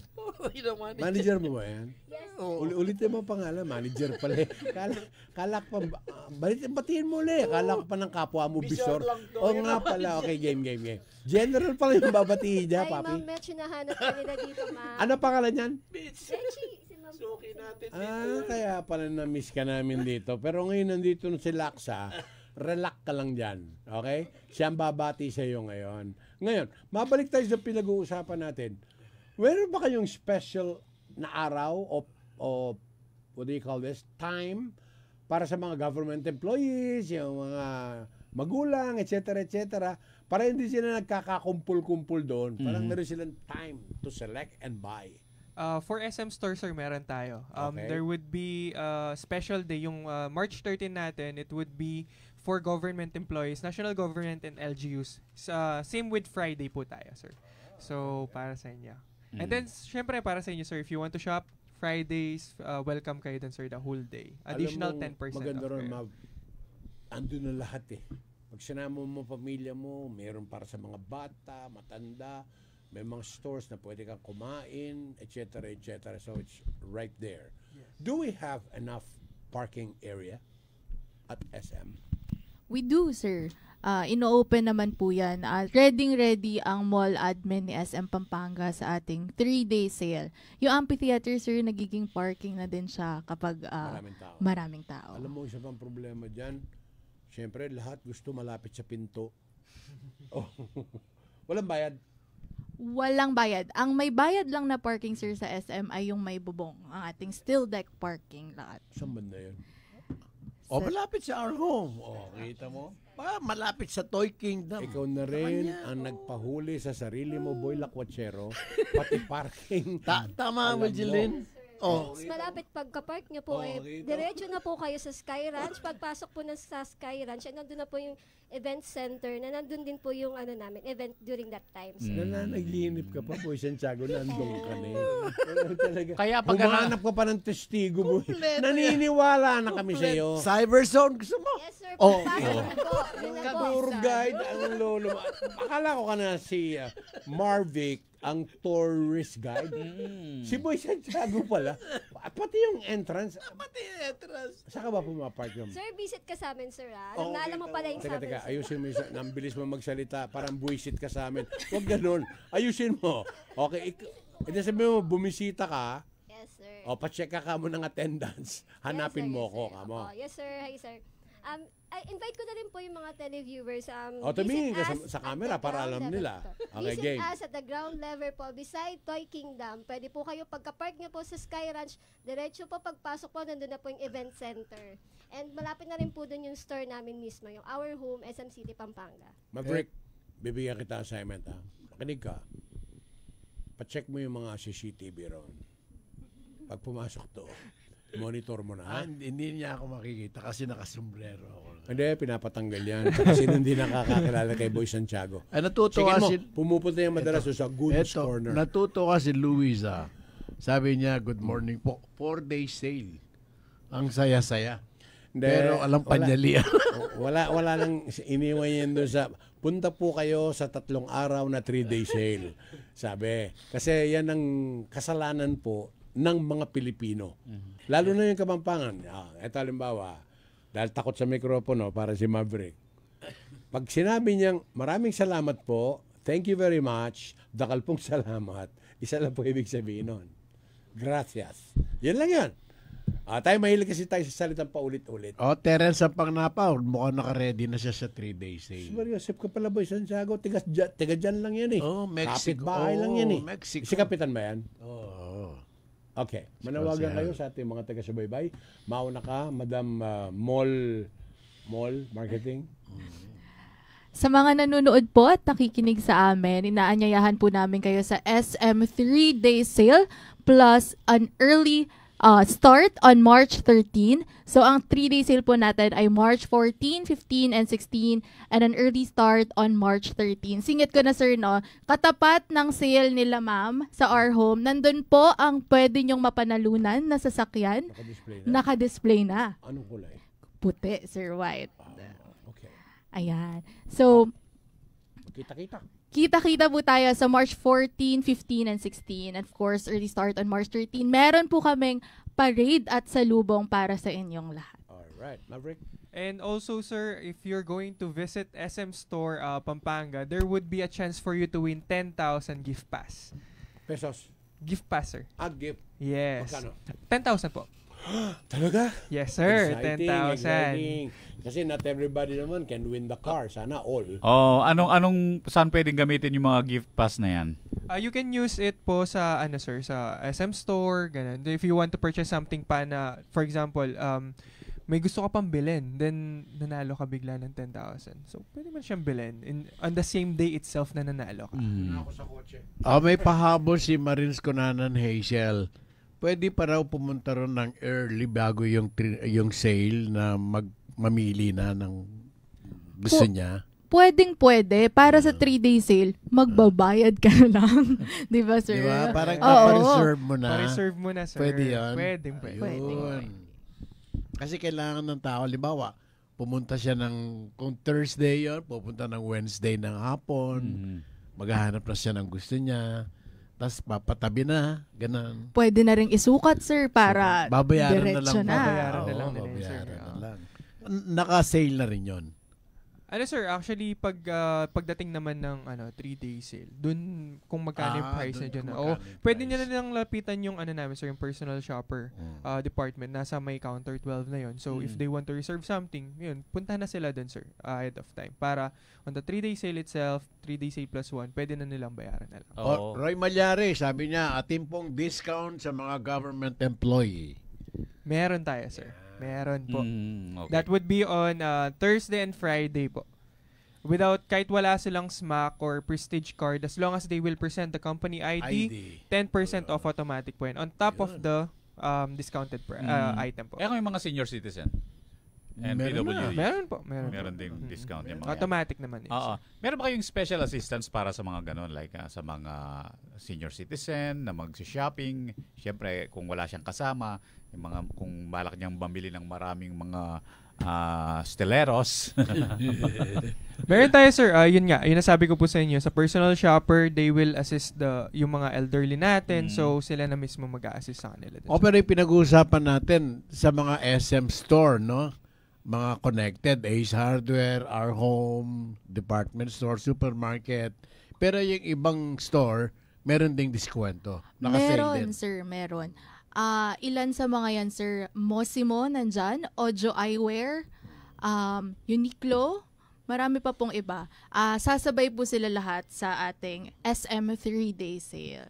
Manager mo ba yan? Yes. Ulitin mo pangalan, manager pala. Kala ko pa, batiin mo ulit. Kala ko pa ng kapwa mo, Bisor. O nga pala, okay, game. General pala yung babatiin niya, Hi, papi. Ma'am Mitch. Nahanap ka nila dito, Ma'am. Ano pangalan yan? Mitchie. Si Ma'am Kaya pala na-miss ka namin dito. Pero ngayon nandito na si Laksa, relax ka lang dyan. Okay? Siya ang babati sa iyo ngayon. Ngayon, mabalik tayo sa pinag-uusapan natin. Meron ba kayong special na araw o what do you call this? Time para sa mga government employees, yung mga magulang, etc. Para hindi sila nagkakakumpul-kumpul doon. Parang meron silang time to select and buy. For SM Store, sir, meron tayo. Okay. There would be special day. Yung March 13 natin, it would be for government employees, national government and LGUs. Same with Friday po tayo, sir. So, para sa inyo. And then, syempre, para sa inyo, sir, if you want to shop, Fridays, welcome kayo dun, sir, the whole day. Additional 10% maganda off. ron, andun na lahat eh. Pag sinama mo pamilya mo, meron para sa mga bata, matanda, may mga stores na pwede kang kumain, etc. So, it's right there. Yes. Do we have enough parking area at SM? We do, sir. Ino-open naman po yan. Ready ang mall admin ni SM Pampanga sa ating 3-day sale. Yung amphitheater, sir, nagiging parking na din siya kapag maraming tao. Alam mo, isa pang problema dyan, syempre, lahat gusto malapit sa pinto. Walang bayad. Walang bayad. Ang may bayad lang na parking, sir, sa SM ay yung may bubong. Ang ating steel deck parking lahat. Saan banda yun? Malapit sa Our Home. Kita mo? Malapit sa Toy Kingdom. Ikaw na rin ang nagpahuli sa sarili mo, Boy Lakwachero, pati parking. Tama, Wiljelin. Mas malapit pagka-park nyo po, diretso na po kayo sa Sky Ranch. Pagpasok po na sa Sky Ranch, nandun na po yung event center, na nandun din po yung namin, event during that time. So. Nagiinip ka pa, Boy Santiago, nandun ka na Kaya pag humanap ka pa ng testigo, Boy. Naniniwala na kami sa iyo. Cyberzone, gusto mo? Yes, sir. Pagpasok po. Yun na po. Tour guide ang lolo. Akala ko ka na si Marvic, ang tourist guide. Si Boy Santiago pala. At pati yung entrance. Saan ka ba pumapark yun? Sir, visit ka sa amin, sir. Naalam mo pala yung sa amin. Teka, ayusin mo yung nang bilis mo magsalita. Parang buwisit ka sa amin. Huwag ganun. Ayusin mo. Okay. Ito sabihin mo, bumisita ka. Yes, sir. O, pa-check ka mo ng attendance. Hanapin mo ko. Kamo. Yes, sir. Hi, sir. I invite ko na rin po yung mga televiewers. Tumingin ka sa camera para alam nila. Okay, visit game. us at the ground level po beside Toy Kingdom. Pwede po kayo pagka-park nyo po sa Sky Ranch. Diretso po pagpasok po, nandun na po yung event center. And malapit na rin po dun yung store namin mismo, yung Our Home, SM City, Pampanga. Maverick, bibigyan kita assignment ha. Makinig ka. Pa-check mo yung mga CCTV ron. Pag pumasok to, monitor mo na. Hindi niya ako makikita kasi nakasombrero ako. Hindi, pinapatanggal yan. Kasi hindi nakakakilala kay Boy Santiago. Natutuwa pumupunta yung madalas sa Goons Corner. Natutuwa si Luisa. Sabi niya, good morning po. 4-day sale. Ang saya-saya. Pero alam pa niya liya. wala nang iniwan yan doon sa, punta po kayo sa 3 araw na 3-day sale. Sabi. Kasi yan ang kasalanan po ng mga Pilipino. Lalo na yung Kapampangan. Ito halimbawa, dahil takot sa mikropono para si Maverick. Pag sinabi niyang, maraming salamat po, thank you very much, dakal pong salamat, isa lang po ibig sabihin nun. Gracias. Yan lang yan. Tayo mahilig kasi tayo sa salitang paulit-ulit. Terence ang Pangnapa, mukhang naka-ready na siya sa 3-day sale. Si Mariosep ka pala, Boy Santiago, tiga dyan lang yan eh. Mexico. Kapit-bahay lang yan eh. Mexico. Si Kapitan ba yan? Okay. Si Manawagan Consehal. kayo sa ating mga taga-subaybay. Mauna ka, Madam Mall Marketing. Sa mga nanonood po at nakikinig sa amin, inaanyayahan po namin kayo sa SM 3-day sale plus an early start on March 13. So, ang 3-day sale po natin ay March 14, 15, and 16 and an early start on March 13. Singit ko na, sir, no? Katapat ng sale nila, ma'am, sa our home, nandun po ang pwede nyong mapanalunan na sasakyan. Naka-display na. Anong kulay? Puti, sir, white. Okay. Ayan. So, Kita-kita. kita-kita po tayo sa March 14, 15, and 16. And of course, early start on March 13. Meron po kaming parade at salubong para sa inyong lahat. Alright. Maverick? And also, sir, if you're going to visit SM Store Pampanga, there would be a chance for you to win 10,000 gift pass. Pesos? Gift pass, sir. Gift? Yes. Magkano? 10,000 po. Talaga? Yes, sir. Exciting. Kasi not everybody naman can win the car. Sana all. Saan pwedeng gamitin yung mga gift pass na yan? You can use it po sa, sir, sa SM Store, ganun. If you want to purchase something pa na, for example, may gusto ka pang bilhin, then nanalo ka bigla ng 10,000. So, pwede man siyang bilhin. On the same day itself na nanalo ka. Ako sa kotse. May pahabol si Marins Conanan Hazel. Pwede pa raw pumunta ron ng early bago yung sale na mamili na ng gusto niya. Pwede. Para sa 3-day sale, magbabayad ka na lang. Di ba, sir? Diba? Parang pa-reserve mo na. Pa-reserve mo na, sir. Pwede yan. Pwede. Yun. Kasi kailangan ng tao, halimbawa, pumunta siya kung Thursday yon, pupunta ng Wednesday ng hapon, maghahanap na siya ng gusto niya, tapos papatabi na, ganun. Pwede na rin isukat, sir, para diretso na. Babayaran na lang. Babayaran na lang. Naka-sale na rin yon. Sir, actually, pagdating naman ng 3-day sale, dun kung magkano yung price na dyan. Pwede nyo na lang lapitan yung namin, sir, yung personal shopper department. Nasa may counter 12 na yon. So, if they want to reserve something, yun, punta na sila dun, sir, ahead of time. Para on the 3-day sale itself, 3-day sale plus 1, pwede na nilang bayaran na lang. Roy Malyari, sabi niya, atin pong discount sa mga government employee. Meron tayo, sir. Meron po. Okay. That would be on Thursday and Friday po. Kahit wala silang SMAC or Prestige card, as long as they will present the company ID. 10% off automatic po yan. On top of the discounted item po. Kung yung mga senior citizen and PWD. Meron po. Meron ding discount yung mga automatic naman. Meron ba kayong special assistance para sa mga ganun? Like sa mga senior citizen na mag-shopping? Siyempre, kung wala siyang kasama, yung kung balak niyang bumili ng maraming mga steleros. Meron tayo, sir. Yun nga, yun nasabi ko po sa inyo. Sa personal shopper, they will assist yung mga elderly natin. So, sila na mismo mag-a-assist sa kanila. Pero yung pinag-uusapan natin sa mga SM store, no? Mga connected, Ace Hardware, Our Home, Department Store, Supermarket. Pero yung ibang store, meron ding diskwento. Naka-sale din. Sir, meron. Ilan sa mga yan, sir? Mosimo, nandyan. Ojo Eyewear, Uniqlo, marami pa pong iba. Sasabay po sila lahat sa ating SM 3-day sale.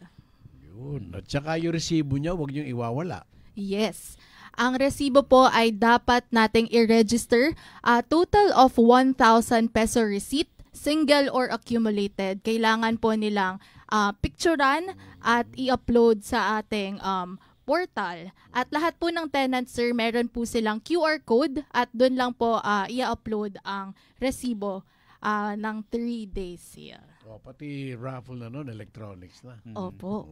Yun. At saka yung resibo niya, huwag niyong iwawala. Yes. Ang resibo po ay dapat nating i-register. Total of 1,000 peso receipt, single or accumulated. Kailangan po nilang picturean at i-upload sa ating portal. At lahat po ng tenants, sir, meron po silang QR code at doon lang po i-upload ang resibo ng 3-day sale. Pati raffle na nun, electronics na. Opo.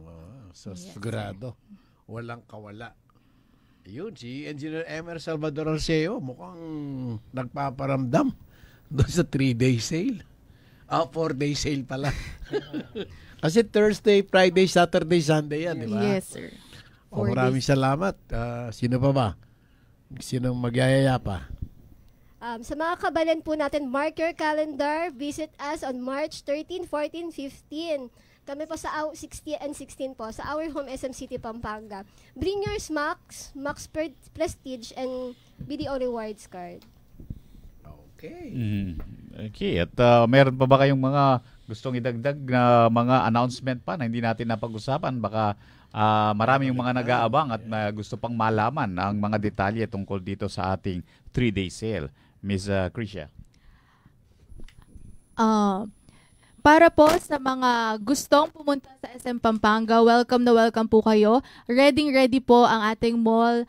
So, sigurado. Walang kawala. Yun, si Engineer Emer Salvador Arceo, mukhang nagpaparamdam doon sa 3-day sale. 4-day sale pala. Kasi Thursday, Friday, Saturday, Sunday yan, di ba? Yes, sir. 4 Maraming days. salamat. Sino pa ba? Sinong magyayaya pa? Sa mga kabalan po natin, mark your calendar. Visit us on March 13, 14, 15. Kami po sa 16 and 16 po sa Our Home SM City, Pampanga. Bring your SMAX, Max Prestige, and BDO Rewards card. Okay. Okay, at meron pa ba kayong mga gustong idagdag na mga announcement pa na hindi natin napag-usapan? Baka marami yung mga nag-aabang at gusto pang malaman ang mga detalye tungkol dito sa ating 3-day sale. Ms. Krisha. Para po sa mga gustong pumunta sa SM Pampanga, welcome na welcome po kayo. Ready po ang ating mall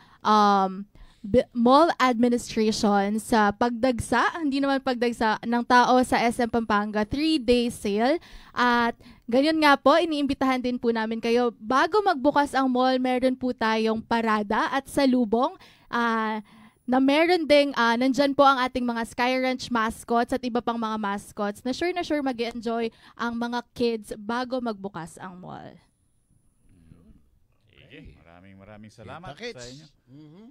administration sa pagdagsa, hindi naman pagdagsa ng tao sa SM Pampanga 3-day sale. At ganyan nga po, iniimbitahan din po namin kayo. Bago magbukas ang mall, meron po tayong parada at salubong na meron ding, nandyan po ang ating mga Sky Ranch mascots at iba pang mga mascots na sure mag-enjoy ang mga kids bago magbukas ang mall. Okay, maraming salamat sa inyo.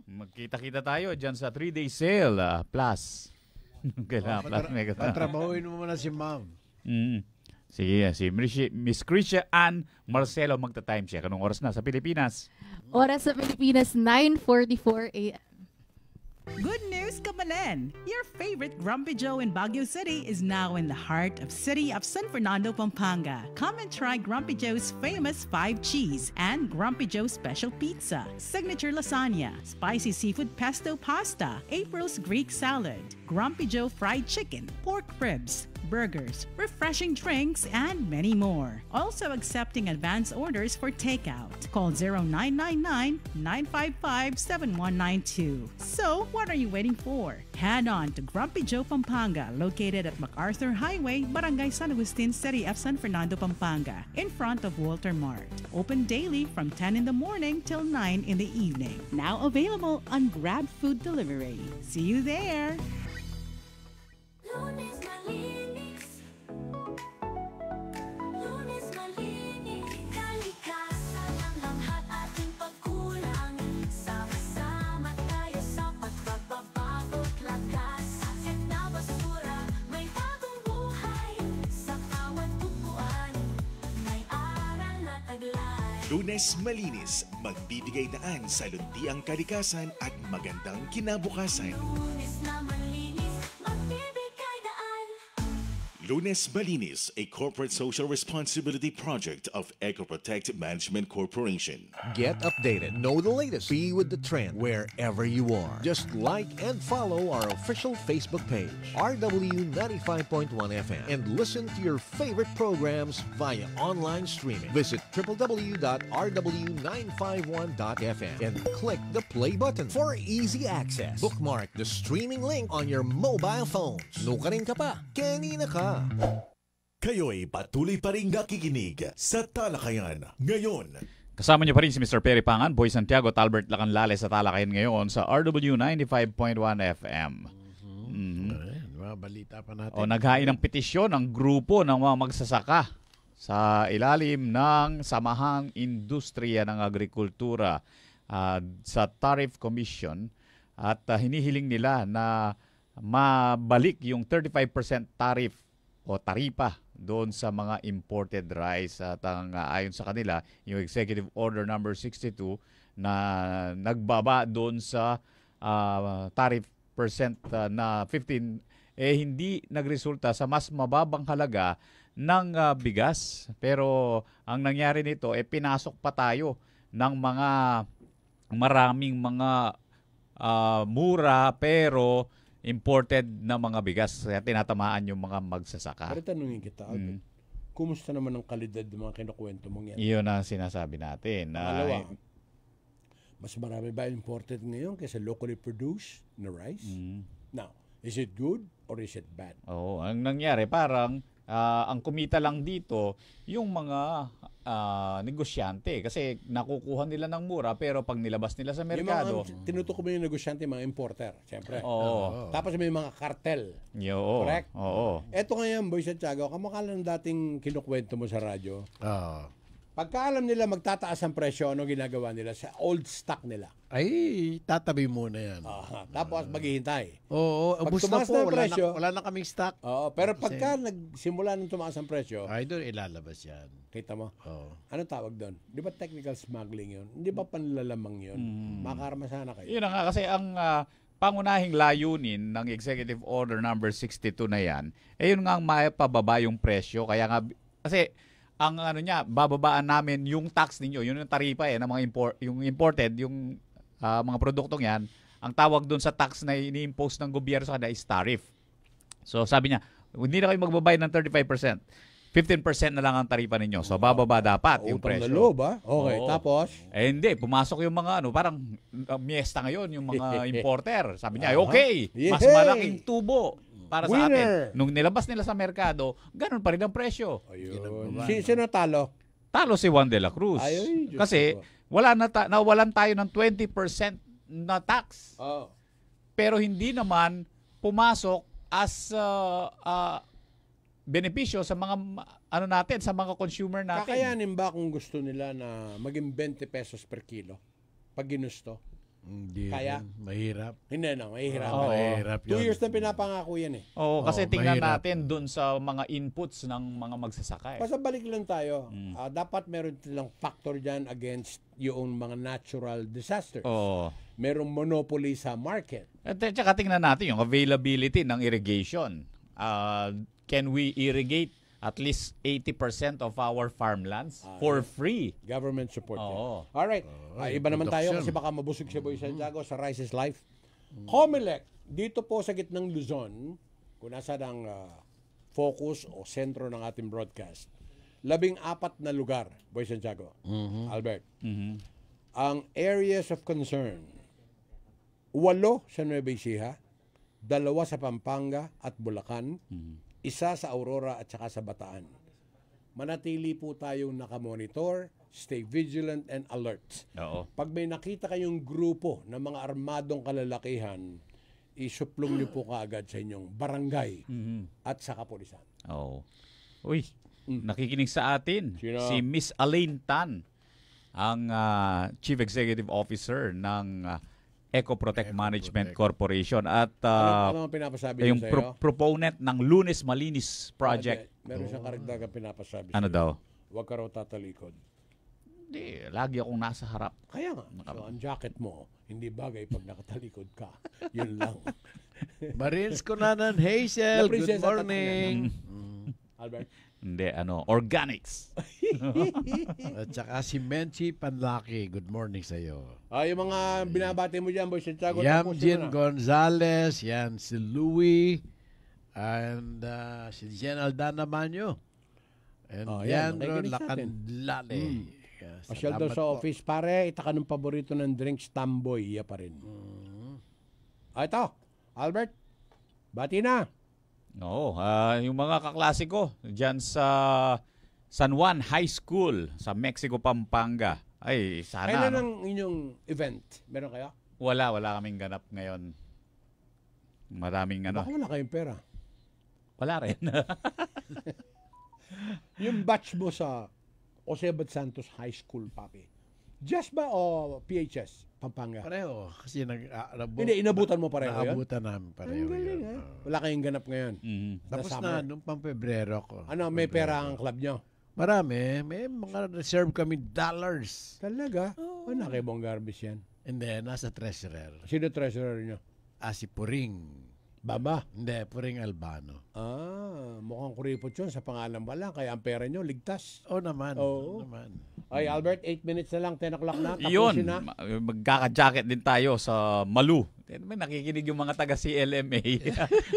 Magkita-kita tayo dyan sa 3-day sale plus. Patrabahuin mo muna si ma'am. Sige, si Miss Krisha Ann Marcelo magta-time check. Anong oras na sa Pilipinas? Oras sa Pilipinas, 9:44 a.m. Good news, Kabalen! Your favorite Grumpy Joe in Baguio City is now in the heart of city of San Fernando, Pampanga. Come and try Grumpy Joe's famous 5-cheese and Grumpy Joe special pizza, signature lasagna, spicy seafood pesto pasta, April's Greek salad, Grumpy Joe fried chicken, pork ribs, burgers, refreshing drinks, and many more. Also accepting advance orders for takeout. Call 0999-955-7192. So, what are you waiting for? Head on to Grumpy Joe Pampanga, located at MacArthur Highway, Barangay San Agustin, City of San Fernando, Pampanga, in front of Walter Mart. Open daily from 10 in the morning till 9 in the evening. Now available on Grab Food Delivery. See you there! Lunes malinis. Lunes malinis. Kalikasan ang lahat ating pagkulang. Sama-sama tayo sa pagbabago't lakas. Atin na basura, may bagong buhay. Sa bawat upuan, may aral na taglay. Lunes Malinis, magbibigay daan sa luntiang kalikasan at magandang kinabukasan. Lunes na malinis, magbibigay daan. Lunes Malinis, a corporate social responsibility project of EcoProtect Management Corporation. Get updated. Know the latest. Be with the trend wherever you are. Just like and follow our official Facebook page, RW 95.1 FM, and listen to your favorite programs via online streaming. Visit www.rw951.fm and click the play button for easy access. Bookmark the streaming link on your mobile phones. Nukarin ka pa. Kanina ka. Kayo'y patuloy pa rin nakikinig sa Talakayan ngayon. Kasama niyo pa rin si Mr. Perry Pangan, Boy Santiago, Talbert Lacanlale sa Talakayan ngayon sa RW 95.1 FM. Balita pa natin. Naghain ng petisyon ang grupo ng mga magsasaka sa ilalim ng Samahang Industriya ng Agrikultura sa Tariff Commission at hinihiling nila na mabalik yung 35% tariff o taripa doon sa mga imported rice at ayon sa kanila yung Executive Order number 62 na nagbaba doon sa tariff percent na 15 hindi nagresulta sa mas mababang halaga ng bigas, pero ang nangyari nito pinasok pa tayo ng mga maraming mga mura pero imported na mga bigas, kaya tinatamaan yung mga magsasaka. Pero tanungin kita, Albert, kumusta naman ang kalidad ng mga kinukwento mong yan? Iyon ang sinasabi natin. Pangalawa, mas marami ba imported ngayon kaysa locally produced na rice? Now, is it good or is it bad? Oo, ang nangyari parang ang kumita lang dito yung mga negosyante kasi nakukuha nila ng mura pero pag nilabas nila sa merkado, tinutukoy mo yung negosyante, mga importer, siyempre. Oo. Tapos may mga cartel. Oo. Correct? Oo. Eto ngayon, Boy Santiago, kamukha lang dating kinukwento mo sa radyo. Pagka alam nila magtataas ang presyo, ano ginagawa nila sa old stock nila? Ay, tatabi muna yan. Tapos maghihintay. Oo, Pag ubus na tumaas po. na ang presyo, Wala na kaming stock. Oo, pero Kasi- pagka nagsimula ng tumaas ang presyo, Ay, doon ilalabas yan. kita mo? Oo. Ano tawag doon? Di ba technical smuggling yun? Hindi ba panlalamang yun? Makarma sana kayo. Yun na nga, kasi ang pangunahing layunin ng Executive Order number 62 na yan, yun nga ang mapababa yung presyo. Kaya nga, kasi ang ano niya, bababaan namin yung tax ninyo, yun yung taripa ng mga yung imported, yung mga produktong yan, ang tawag doon sa tax na ini-impose ng gobyerno sa kanila is tariff. So sabi niya, hindi na kayo magbabayad ng 35%. 15% na lang ang taripa ninyo. So bababa dapat yung Utang presyo. na loob, ba? Okay, Oo. tapos? Hindi, pumasok yung mga parang miesta ngayon, yung mga importer. Sabi niya, Aha. okay, mas Yehey! malaking tubo para sa Winner! atin. Nung nilabas nila sa merkado, ganun pa rin ang presyo. Sino talo? Talo si Juan de la Cruz. Ay, Diyos Kasi ko. nawalan tayo ng 20% na tax. Oh. Pero hindi naman pumasok as benepisyo sa mga ano natin, sa mga consumer natin. Kakayanin ba kung gusto nila na maging 20 pesos per kilo? Pag ginusto? Hindi. Kaya? Mahirap. Hindi na, mahihirap. Oo. Mahirap 2 yun. years na pinapangako yan eh. Oo, kasi tingnan mahirap. natin dun sa mga inputs ng mga magsasaka. Basta balik lang tayo. Dapat meron silang factor dyan against yung mga natural disasters. Oo. Merong monopoly sa market. At saka tingnan natin yung availability ng irrigation. Can we irrigate at least 80% of our farmlands for free? Government support. Oo. Yan. Alright. Iba naman tayo production. kasi baka mabusog si Boy Santiago sa Rice is Life. Comelec, dito po sa gitnang Luzon, kung nasa ng focus o sentro ng ating broadcast, 14 na lugar, Boy Santiago, Albert. Ang areas of concern, 8 sa Nueva Ecija, 2 sa Pampanga at Bulacan, 1 sa Aurora at saka sa Bataan. Manatili po tayong nakamonitor, stay vigilant and alert. Oo. Pag may nakita kayong grupo ng mga armadong kalalakihan, isuplong niyo po kaagad sa inyong barangay at sa kapulisan. Oo. Uy, nakikinig sa atin Sino? si Miss Elaine Tan, ang Chief Executive Officer ng Eco Protect Management Corporation at Ano ang pinapasabi yung niyo sa'yo? proponent ng Lunes Malinis Project. Meron siyang karagdagang pinapasabi Ano sa'yo. daw? Huwag ka raw tatalikod. Hindi, lagi akong nasa harap. Kaya nga, so, ang jacket mo, hindi bagay pag nakatalikod ka. Yun lang. Marines Kunanan Hazel, La good Princesa morning. Albert? Hindi, organics. At saka si Menchi Panlaki, good morning sa iyo. Yung mga binabati mo dyan, Boy Santiago. Yamjin Gonzales, yan si Louie, and si Jen Aldana Manyo. And yan, Leandro nakikinig sa atin. Lacandlale. Yes, Pasyal daw salamat sa po. office, pare, itaka ng paborito ng drinks, Tamboy, iya pa rin. Ito, Albert, bati na. Oo, yung mga kaklase ko dyan sa San Juan High School sa Mexico, Pampanga. Ay, sana. Kailan ang inyong event? Meron kayo? Wala kaming ganap ngayon. Maraming Baka wala kayong pera. Wala rin. Yung batch mo sa Jose Bad Santos High School, papi. Just ba o PHS? Pampanga? Pareho. Kasi Hindi, inabutan mo pareho yun? Naabutan namin pareho Ang galing, yun. Wala kayong ganap ngayon? Tapos summer? na, nung pang Pebrero ko. Ano, may pera ang club nyo? Marami. May mga reserve kami dollars. Talaga? Oh. Ano kay Bong Garbis yan? Hindi, nasa treasurer. Sino treasurer nyo? Si Puring. Baba? Hindi, Puring Albano. Mukhang kuripot yun sa pangalan pa lang. Kaya ang pera nyo, ligtas. Oo naman. Oo. Naman. Ay, Albert, 8 minutes na lang, 10 o'clock na. Yun, Tapusin na. magkaka-jacket din tayo sa Malu. May nakikinig yung mga taga CLMA.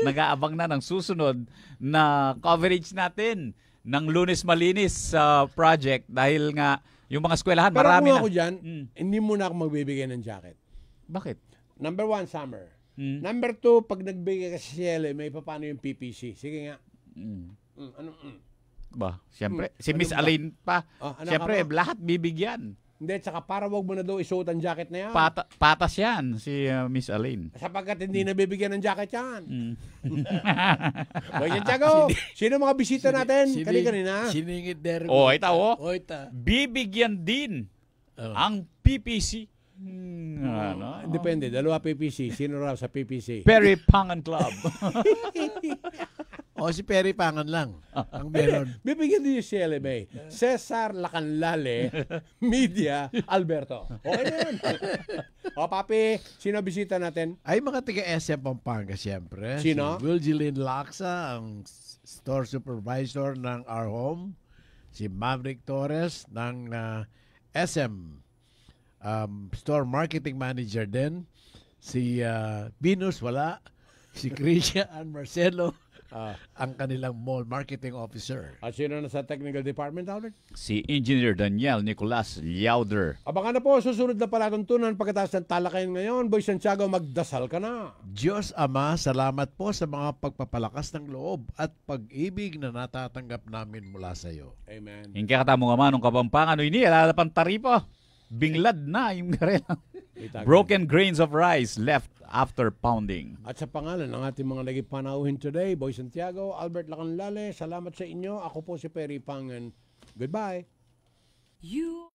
Nag-aabang na ng susunod na coverage natin ng Lunes Malinis project dahil nga yung mga eskwelahan Pero marami kung na. ako dyan, hindi muna ako magbibigay ng jacket. Bakit? Number 1, summer. Number 2, pag nagbigay ka sa CLMA, paano yung PPC? Sige nga. Ano? Ba, siyempre. Si Miss Elaine pa. ano Siyempre, ka ba? lahat bibigyan. Hindi, tsaka para wag mo na daw isuot ang jacket na yan. Patas yan, si Miss Aline. Sapagkat hindi nabibigyan ng jacket yan. Boy Ah, Santiago, sino mga bisita natin? Kanina. Siningit der. Ita. Ita. Bibigyan din ang PPC. Ano? Depende, dalawa PPC. Sino raw sa PPC? Perry Pangan Club. Si Perry Pangan lang ang meron. Bibigyan din yung CLMA. Cesar Lacanlale, Media, Alberto. Okay na yun. Papi, sino bisita natin? Ay, mga taga-SM Pampanga, siyempre. Sino? Si Wilgeline Laksa, ang store supervisor ng Our Home. Si Maverick Torres ng SM store marketing manager din. Si Venus, wala. Si Christian Marcelo, ang kanilang mall marketing officer. At sino na sa technical department, Albert? Si Engineer Daniel Nicolas Liauder. Abangan na po, susunod na palatuntunan pagkatapos ng talakayan ngayon. Boy Santiago, magdasal ka na. Diyos Ama, salamat po sa mga pagpapalakas ng loob at pag-ibig na natatanggap namin mula sa iyo. Amen. Yung kakatamo nga man ng Kapampangan, ini, alalapan taripo. Binglad na yung garela. Broken grains of rice left after pounding. At sa pangalan ng ating mga naging panauhin today, Boy Santiago, Albert Lacanlale, salamat sa inyo. Ako po si Perry Pangan. Goodbye. You